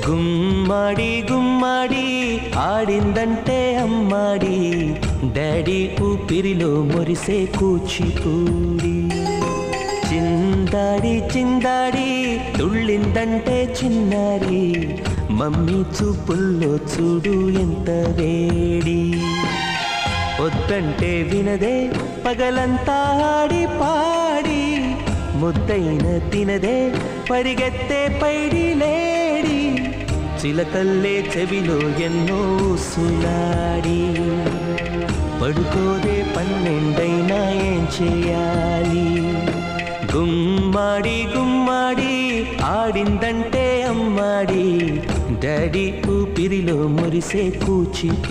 గుమ్మాడి గుమ్మాడి ఆడిందంటే అమ్మాడి, డాడీ ఊపిరిలో మురిసే కూచిపూడి. చిందాడి చిందాడి తుళ్ళిందంటే చిన్నారి, మమ్మీ చూపుల్లో చూడు ఎంత వేడి. వద్దంటే వినదే పగలంతా ఆడి పాడి, ముద్దైన తినదే పరిగెత్తే పైడి లేడి. చిలకల్లే చెవిలో ఎన్నో సులాడి, పడుకోదే పన్నెండైనా ఏం చేయాలి. గుమ్మాడి గుమ్మాడి ఆడిందంటే అమ్మాడి, డాడీ ఊపిరిలో మురిసే కూచిపూడి.